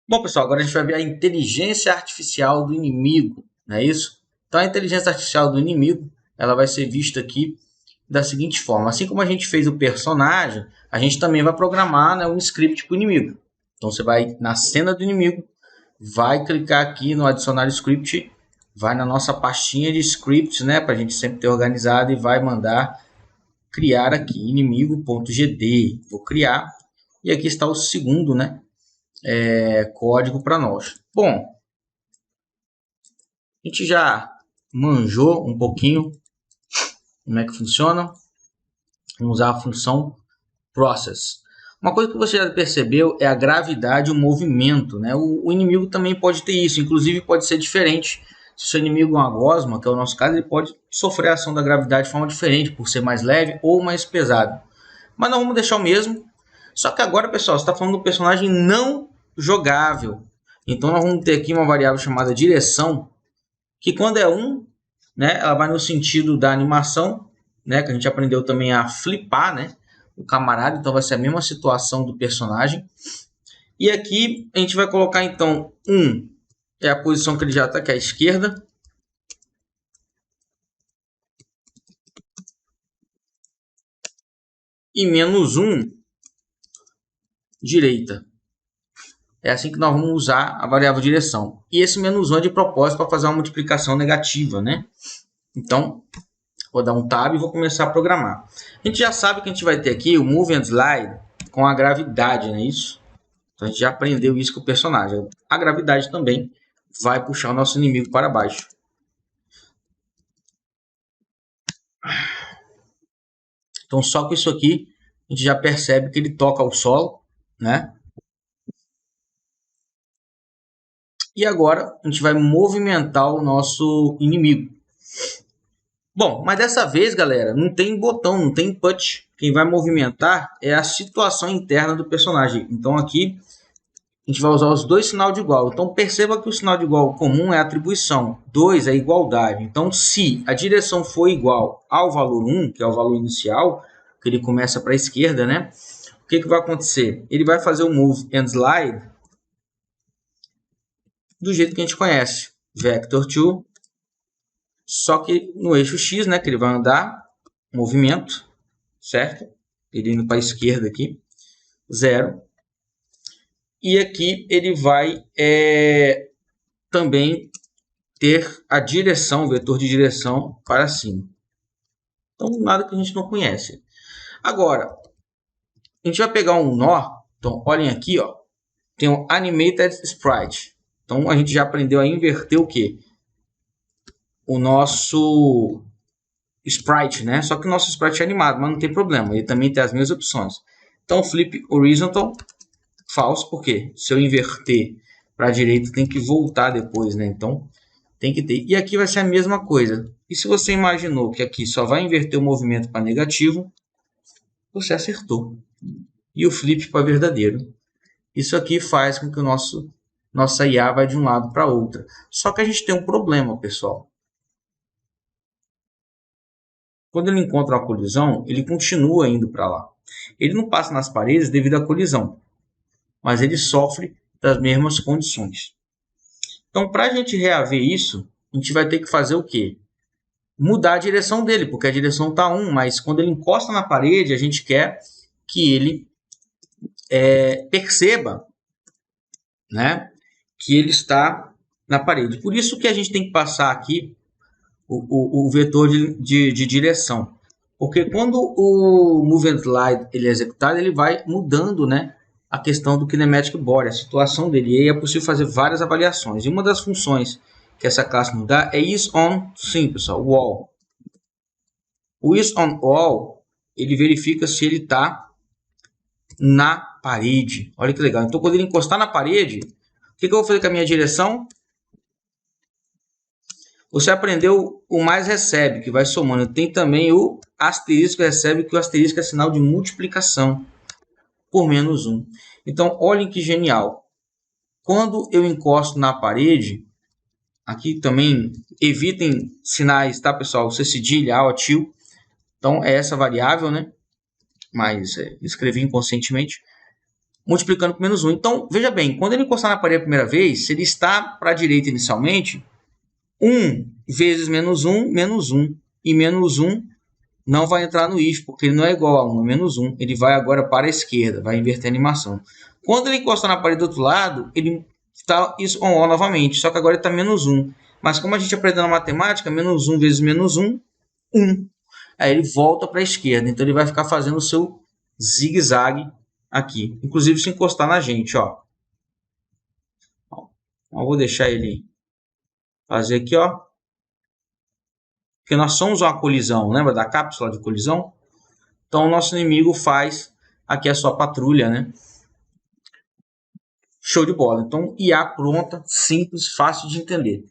Bom, pessoal, agora a gente vai ver a inteligência artificial do inimigo, não é isso? Então, a inteligência artificial do inimigo, ela vai ser vista aqui da seguinte forma. Assim como a gente fez o personagem, a gente também vai programar, né, um script para o inimigo. Então, você vai na cena do inimigo, vai clicar aqui no adicionar script, vai na nossa pastinha de scripts, né, para a gente sempre ter organizado, e vai mandar criar aqui inimigo.gd. Vou criar, e aqui está o segundo, né, código para nós. Bom, a gente já manjou um pouquinho como é que funciona. Vamos usar a função process. Uma coisa que você já percebeu é a gravidade e o movimento, né? O inimigo também pode ter isso, inclusive pode ser diferente. Se o seu inimigo é uma gosma, que é o nosso caso, ele pode sofrer a ação da gravidade de forma diferente, por ser mais leve ou mais pesado. Mas nós vamos deixar o mesmo. Só que agora, pessoal, você está falando do personagem não jogável. Então nós vamos ter aqui uma variável chamada direção, que quando é 1, né, ela vai no sentido da animação, né, que a gente aprendeu também a flipar, né, o camarada, então vai ser a mesma situação do personagem. E aqui a gente vai colocar então 1 é a posição que ele já está, que é a esquerda. E menos 1, direita. É assim que nós vamos usar a variável direção. E esse menos 1 é de propósito para fazer uma multiplicação negativa, né? Então, vou dar um tab e vou começar a programar. A gente já sabe que a gente vai ter aqui o Move and Slide com a gravidade, não é isso? Então, a gente já aprendeu isso com o personagem. A gravidade também vai puxar o nosso inimigo para baixo. Então, só com isso aqui, a gente já percebe que ele toca o solo, né? E agora, a gente vai movimentar o nosso inimigo. Bom, mas dessa vez, galera, não tem botão, não tem input. Quem vai movimentar é a situação interna do personagem. Então aqui a gente vai usar os dois sinais de igual. Então perceba que o sinal de igual comum é atribuição, 2 é igualdade. Então se a direção for igual ao valor 1, que é o valor inicial, que ele começa para a esquerda, né? O que vai acontecer? Ele vai fazer o move and slide do jeito que a gente conhece. Vector2, só que no eixo X, né, que ele vai andar, movimento, certo? Ele indo para a esquerda aqui, 0. E aqui ele vai também ter a direção, o vetor de direção para cima. Então, nada que a gente não conhece. Agora, a gente vai pegar um nó. Então, olhem aqui, ó, tem um Animated Sprite. Então, a gente já aprendeu a inverter o quê? O nosso sprite, né? Só que o nosso sprite é animado, mas não tem problema. Ele também tem as mesmas opções. Então, flip horizontal, false, porque se eu inverter para a direita, tem que voltar depois, né? Então, tem que ter. E aqui vai ser a mesma coisa. E se você imaginou que aqui só vai inverter o movimento para negativo, você acertou. E o flip para verdadeiro. Isso aqui faz com que nossa IA vá de um lado para outro. Só que a gente tem um problema, pessoal. Quando ele encontra uma colisão, ele continua indo para lá. Ele não passa nas paredes devido à colisão, mas ele sofre das mesmas condições. Então, para a gente reaver isso, a gente vai ter que fazer o quê? Mudar a direção dele, porque a direção está 1, mas quando ele encosta na parede, a gente quer que ele perceba, né, que ele está na parede. Por isso que a gente tem que passar aqui o vetor de direção. Porque quando o Move and Slide ele é executado, ele vai mudando, né, a questão do kinematic body, a situação dele. E aí é possível fazer várias avaliações. E uma das funções que essa classe nos dá é isOn, sim, pessoal, wall. O isOn wall, ele verifica se ele está na parede. Olha que legal. Então, quando ele encostar na parede, o que eu vou fazer com a minha direção? Você aprendeu o mais recebe, que vai somando. Tem também o asterisco recebe, que o asterisco é sinal de multiplicação por menos 1. Então, olhem que genial. Quando eu encosto na parede, aqui também evitem sinais, tá, pessoal? C cedilha, A, til. Então, é essa variável, né? Mas escrevi inconscientemente. multiplicando por menos 1. Então, veja bem, quando ele encostar na parede a primeira vez, se ele está para a direita inicialmente, 1 vezes menos 1, menos 1. E menos 1 não vai entrar no if, porque ele não é igual a 1, é menos 1. Ele vai agora para a esquerda, vai inverter a animação. Quando ele encostar na parede do outro lado, ele está isso on novamente, só que agora ele está menos 1. Mas como a gente aprendeu na matemática, menos 1 vezes menos 1, 1. Aí ele volta para a esquerda, então ele vai ficar fazendo o seu zigue-zague aqui. Inclusive se encostar na gente, ó. Eu vou deixar ele fazer aqui, ó. Porque nós somos uma colisão, lembra da cápsula de colisão? Então o nosso inimigo faz aqui a sua patrulha, né? Show de bola. Então IA pronta, simples, fácil de entender.